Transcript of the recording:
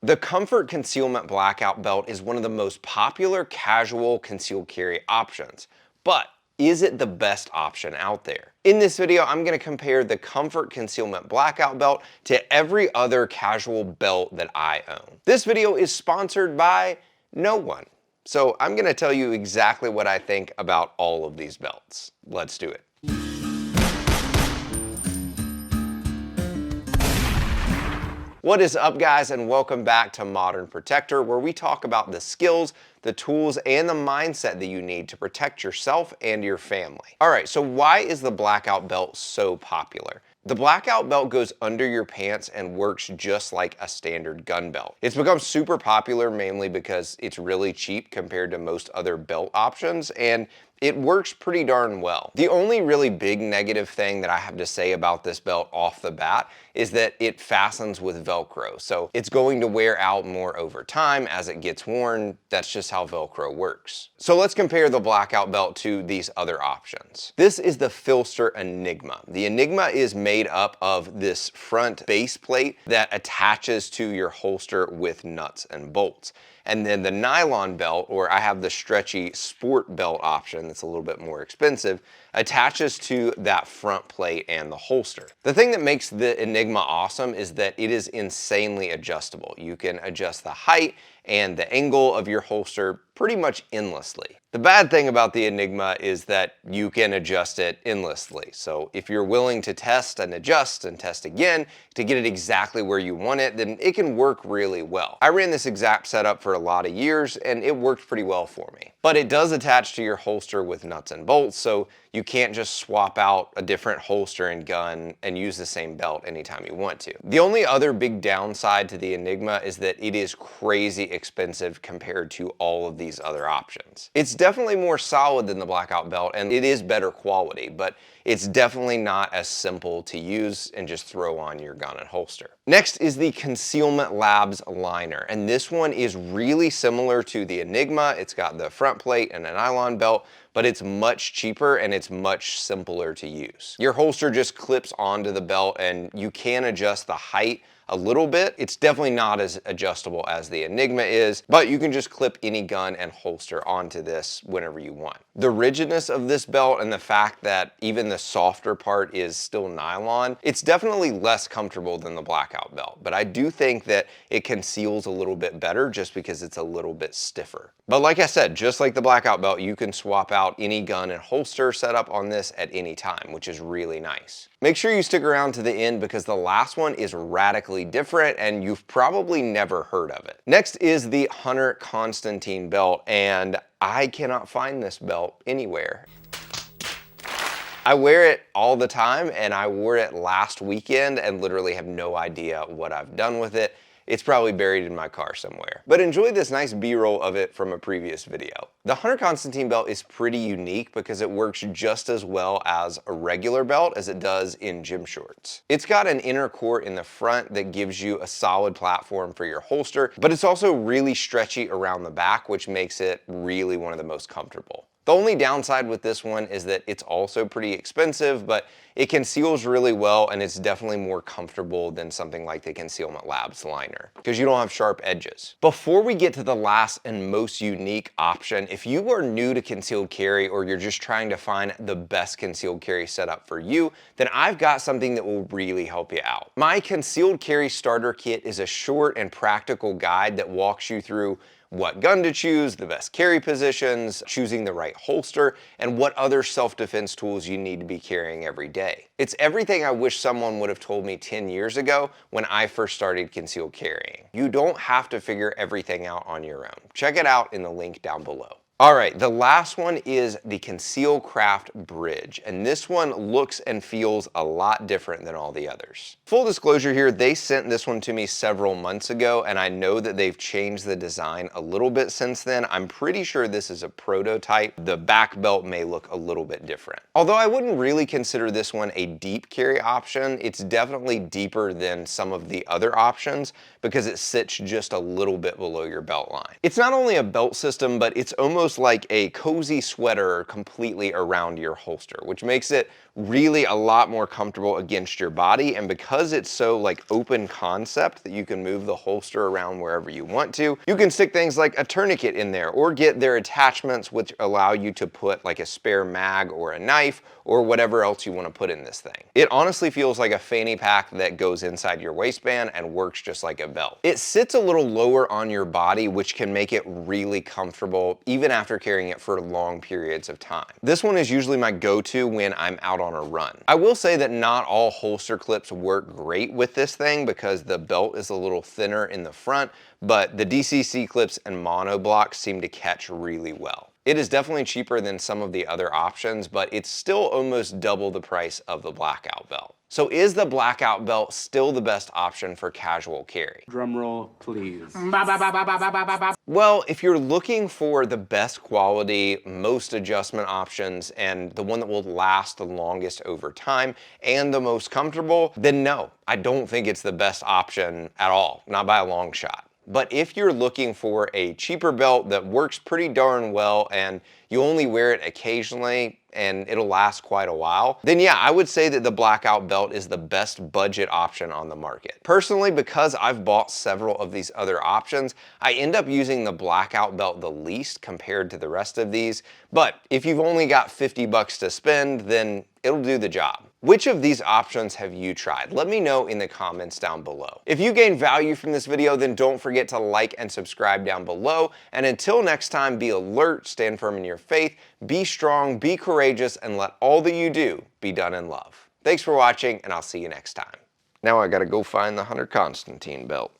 The Comfort Concealment Blackout Belt is one of the most popular casual concealed carry options, but is it the best option out there? In this video, I'm going to compare the Comfort Concealment Blackout Belt to every other casual belt that I own. This video is sponsored by no one, so I'm going to tell you exactly what I think about all of these belts. Let's do it. What is up, guys, and welcome back to Modern Protector, where we talk about the skills, the tools, and the mindset that you need to protect yourself and your family. All right, so why is the blackout belt so popular? The blackout belt goes under your pants and works just like a standard gun belt. It's become super popular mainly because it's really cheap compared to most other belt options, and it works pretty darn well. The only really big negative thing that I have to say about this belt off the bat is that it fastens with Velcro. So it's going to wear out more over time as it gets worn. That's just how Velcro works. So let's compare the blackout belt to these other options. This is the PHLster Enigma. The Enigma is made up of this front base plate that attaches to your holster with nuts and bolts. And then the nylon belt, or I have the stretchy sport belt option that's a little bit more expensive, attaches to that front plate and the holster. The thing that makes the Enigma awesome is that it is insanely adjustable. You can adjust the height and the angle of your holster pretty much endlessly. The bad thing about the Enigma is that you can adjust it endlessly. So if you're willing to test and adjust and test again to get it exactly where you want it, then it can work really well. I ran this exact setup for a lot of years and it worked pretty well for me. But it does attach to your holster with nuts and bolts, so you can't just swap out a different holster and gun and use the same belt anytime you want to. The only other big downside to the Enigma is that it is crazy expensive compared to all of these other options. It's definitely more solid than the blackout belt and it is better quality, but it's definitely not as simple to use and just throw on your gun and holster. Next is the Concealment Labs liner, and this one is really similar to the Enigma. It's got the front plate and a nylon belt, but it's much cheaper and it's much simpler to use. Your holster just clips onto the belt and you can adjust the height a little bit. It's definitely not as adjustable as the Enigma is, but you can just clip any gun and holster onto this whenever you want. The rigidness of this belt and the fact that even the softer part is still nylon, it's definitely less comfortable than the blackout belt, but I do think that it conceals a little bit better just because it's a little bit stiffer. But like I said, just like the blackout belt, you can swap out any gun and holster setup on this at any time, which is really nice. Make sure you stick around to the end because the last one is radically different and you've probably never heard of it. Next is the Hunter Constantine belt, and I cannot find this belt anywhere. I wear it all the time and I wore it last weekend and literally have no idea what I've done with it. It's probably buried in my car somewhere. But enjoy this nice B-roll of it from a previous video. The Hunter Constantine belt is pretty unique because it works just as well as a regular belt as it does in gym shorts. It's got an inner core in the front that gives you a solid platform for your holster, but it's also really stretchy around the back, which makes it really one of the most comfortable. The only downside with this one is that it's also pretty expensive, but it conceals really well and it's definitely more comfortable than something like the Concealment Labs liner because you don't have sharp edges. Before we get to the last and most unique option, if you are new to concealed carry or you're just trying to find the best concealed carry setup for you, then I've got something that will really help you out. My Concealed Carry Starter Kit is a short and practical guide that walks you through what gun to choose, the best carry positions, choosing the right holster, and what other self-defense tools you need to be carrying every day. It's everything I wish someone would have told me 10 years ago when I first started concealed carrying. You don't have to figure everything out on your own. Check it out in the link down below. All right, the last one is the ConcealCraft Bridge, and this one looks and feels a lot different than all the others. Full disclosure here, they sent this one to me several months ago, and I know that they've changed the design a little bit since then. I'm pretty sure this is a prototype. The back belt may look a little bit different. Although I wouldn't really consider this one a deep carry option, it's definitely deeper than some of the other options because it sits just a little bit below your belt line. It's not only a belt system, but it's almost almost like a cozy sweater completely around your holster, which makes it really a lot more comfortable against your body. And because it's so like open concept that you can move the holster around wherever you want to, you can stick things like a tourniquet in there or get their attachments which allow you to put like a spare mag or a knife or whatever else you want to put in this thing. It honestly feels like a fanny pack that goes inside your waistband and works just like a belt. It sits a little lower on your body, which can make it really comfortable even after carrying it for long periods of time. This one is usually my go-to when I'm out on a run. I will say that not all holster clips work great with this thing because the belt is a little thinner in the front, but the DCC clips and monoblocks seem to catch really well. It is definitely cheaper than some of the other options, but it's still almost double the price of the Blackout Belt. So is the Blackout Belt still the best option for casual carry? Drum roll, please. Well, if you're looking for the best quality, most adjustment options, and the one that will last the longest over time, and the most comfortable, then no, I don't think it's the best option at all, not by a long shot. But if you're looking for a cheaper belt that works pretty darn well and you only wear it occasionally and it'll last quite a while, then yeah, I would say that the Blackout Belt is the best budget option on the market. Personally, because I've bought several of these other options, I end up using the Blackout Belt the least compared to the rest of these. But if you've only got 50 bucks to spend, then it'll do the job. Which of these options have you tried? Let me know in the comments down below. If you gained value from this video, then don't forget to like and subscribe down below. And until next time, be alert, stand firm in your faith, be strong, be courageous, and let all that you do be done in love. Thanks for watching, and I'll see you next time. Now I gotta go find the Hunter Constantine belt.